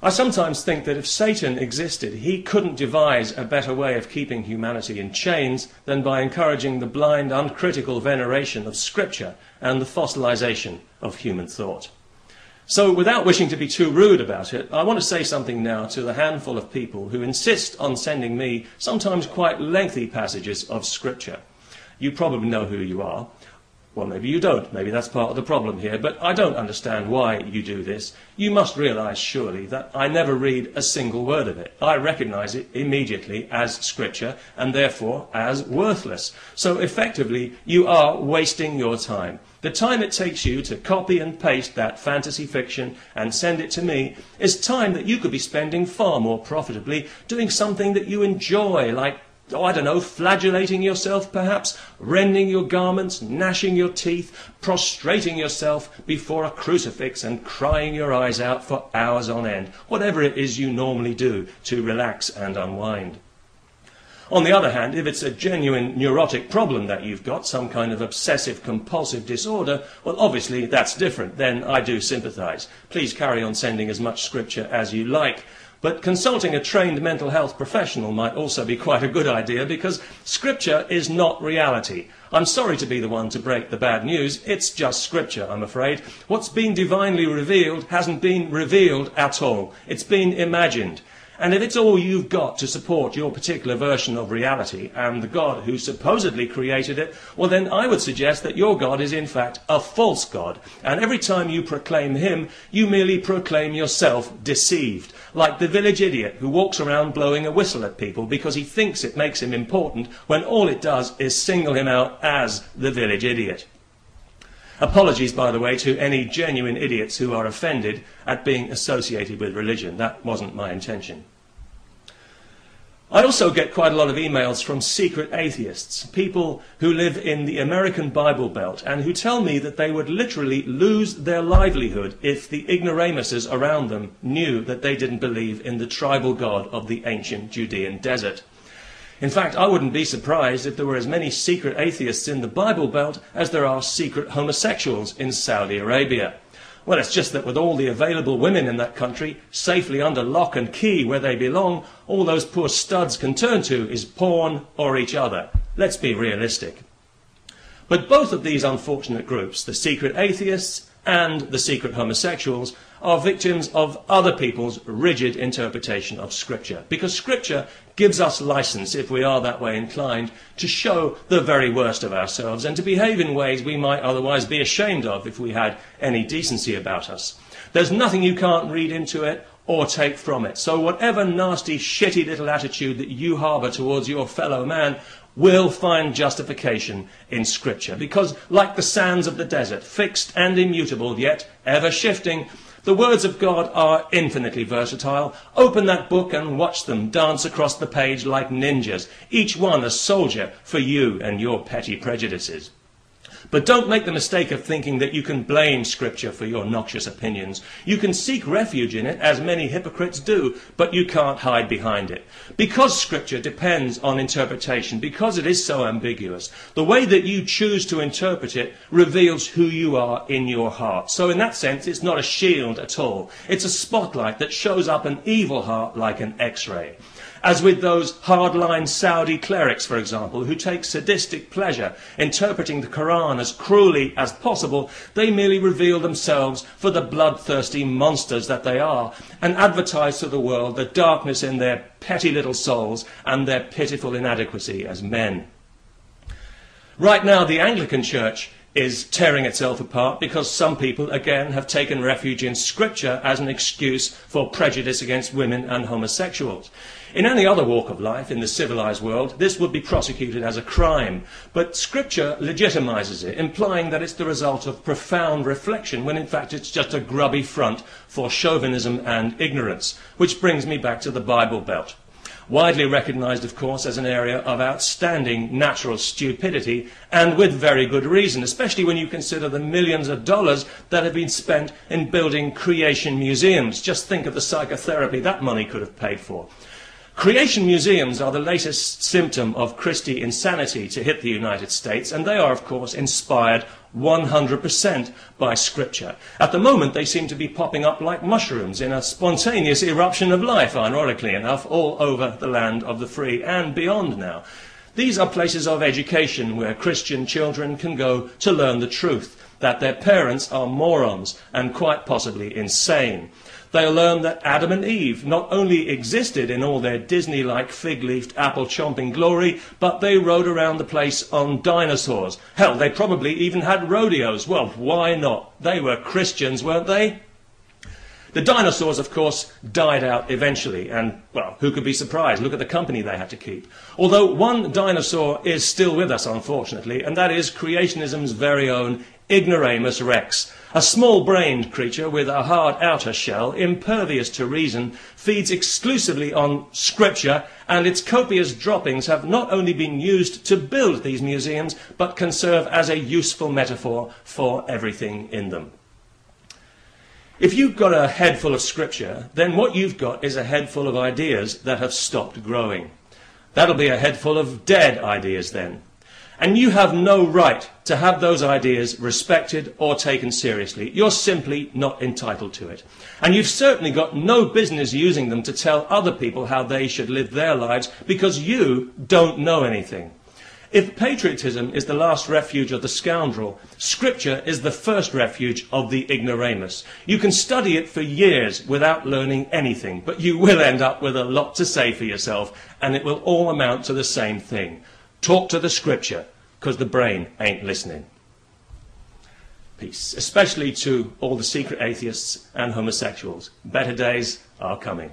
I sometimes think that if Satan existed, he couldn't devise a better way of keeping humanity in chains than by encouraging the blind, uncritical veneration of Scripture and the fossilization of human thought. So, without wishing to be too rude about it, I want to say something now to the handful of people who insist on sending me sometimes quite lengthy passages of Scripture. You probably know who you are. Well, maybe you don't. Maybe that's part of the problem here. But I don't understand why you do this. You must realise, surely, that I never read a single word of it. I recognise it immediately as Scripture and therefore as worthless. So effectively, you are wasting your time. The time it takes you to copy and paste that fantasy fiction and send it to me is time that you could be spending far more profitably doing something that you enjoy, like, I don't know, flagellating yourself perhaps, rending your garments, gnashing your teeth, prostrating yourself before a crucifix and crying your eyes out for hours on end, whatever it is you normally do to relax and unwind. On the other hand, if it's a genuine neurotic problem that you've got, some kind of obsessive-compulsive disorder, well, obviously that's different. Then I do sympathise. Please carry on sending as much Scripture as you like. But consulting a trained mental health professional might also be quite a good idea, because Scripture is not reality. I'm sorry to be the one to break the bad news. It's just Scripture, I'm afraid. What's been divinely revealed hasn't been revealed at all. It's been imagined. And if it's all you've got to support your particular version of reality and the God who supposedly created it, well then I would suggest that your God is in fact a false God. And every time you proclaim him, you merely proclaim yourself deceived. Like the village idiot who walks around blowing a whistle at people because he thinks it makes him important, when all it does is single him out as the village idiot. Apologies, by the way, to any genuine idiots who are offended at being associated with religion. That wasn't my intention. I also get quite a lot of emails from secret atheists, people who live in the American Bible Belt and who tell me that they would literally lose their livelihood if the ignoramuses around them knew that they didn't believe in the tribal God of the ancient Judean desert. In fact, I wouldn't be surprised if there were as many secret atheists in the Bible Belt as there are secret homosexuals in Saudi Arabia. Well, it's just that with all the available women in that country safely under lock and key where they belong, all those poor studs can turn to is porn or each other. Let's be realistic. But both of these unfortunate groups, the secret atheists and the secret homosexuals, are victims of other people's rigid interpretation of Scripture. Because Scripture gives us license, if we are that way inclined, to show the very worst of ourselves and to behave in ways we might otherwise be ashamed of if we had any decency about us. There's nothing you can't read into it or take from it. So whatever nasty, shitty little attitude that you harbour towards your fellow man will find justification in Scripture. Because like the sands of the desert, fixed and immutable, yet ever shifting, the words of God are infinitely versatile. Open that book and watch them dance across the page like ninjas, each one a soldier for you and your petty prejudices. But don't make the mistake of thinking that you can blame Scripture for your noxious opinions. You can seek refuge in it, as many hypocrites do, but you can't hide behind it. Because Scripture depends on interpretation, because it is so ambiguous, the way that you choose to interpret it reveals who you are in your heart. So in that sense, it's not a shield at all. It's a spotlight that shows up an evil heart like an X-ray. As with those hardline Saudi clerics, for example, who take sadistic pleasure interpreting the Quran as cruelly as possible, they merely reveal themselves for the bloodthirsty monsters that they are and advertise to the world the darkness in their petty little souls and their pitiful inadequacy as men. Right now, the Anglican Church is tearing itself apart because some people, again, have taken refuge in Scripture as an excuse for prejudice against women and homosexuals. In any other walk of life in the civilized world, this would be prosecuted as a crime. But Scripture legitimizes it, implying that it's the result of profound reflection, when in fact it's just a grubby front for chauvinism and ignorance. Which brings me back to the Bible Belt. Widely recognized, of course, as an area of outstanding natural stupidity, and with very good reason, especially when you consider the millions of dollars that have been spent in building creation museums. Just think of the psychotherapy that money could have paid for. Creation museums are the latest symptom of Christie insanity to hit the United States, and they are, of course, inspired 100% by Scripture. At the moment, they seem to be popping up like mushrooms in a spontaneous eruption of life, ironically enough, all over the land of the free and beyond now. These are places of education where Christian children can go to learn the truth, that their parents are morons and quite possibly insane. They'll learn that Adam and Eve not only existed in all their Disney-like fig-leafed apple-chomping glory, but they rode around the place on dinosaurs. Hell, they probably even had rodeos. Well, why not? They were Christians, weren't they? The dinosaurs, of course, died out eventually, and, well, who could be surprised? Look at the company they had to keep. Although one dinosaur is still with us, unfortunately, and that is creationism's very own Ignoramus rex. A small-brained creature with a hard outer shell, impervious to reason, feeds exclusively on Scripture, and its copious droppings have not only been used to build these museums, but can serve as a useful metaphor for everything in them. If you've got a head full of Scripture, then what you've got is a head full of ideas that have stopped growing. That'll be a head full of dead ideas then. And you have no right to have those ideas respected or taken seriously. You're simply not entitled to it. And you've certainly got no business using them to tell other people how they should live their lives, because you don't know anything. If patriotism is the last refuge of the scoundrel, Scripture is the first refuge of the ignoramus. You can study it for years without learning anything, but you will end up with a lot to say for yourself, and it will all amount to the same thing. Talk to the Scripture, because the brain ain't listening. Peace, especially to all the secret atheists and homosexuals. Better days are coming.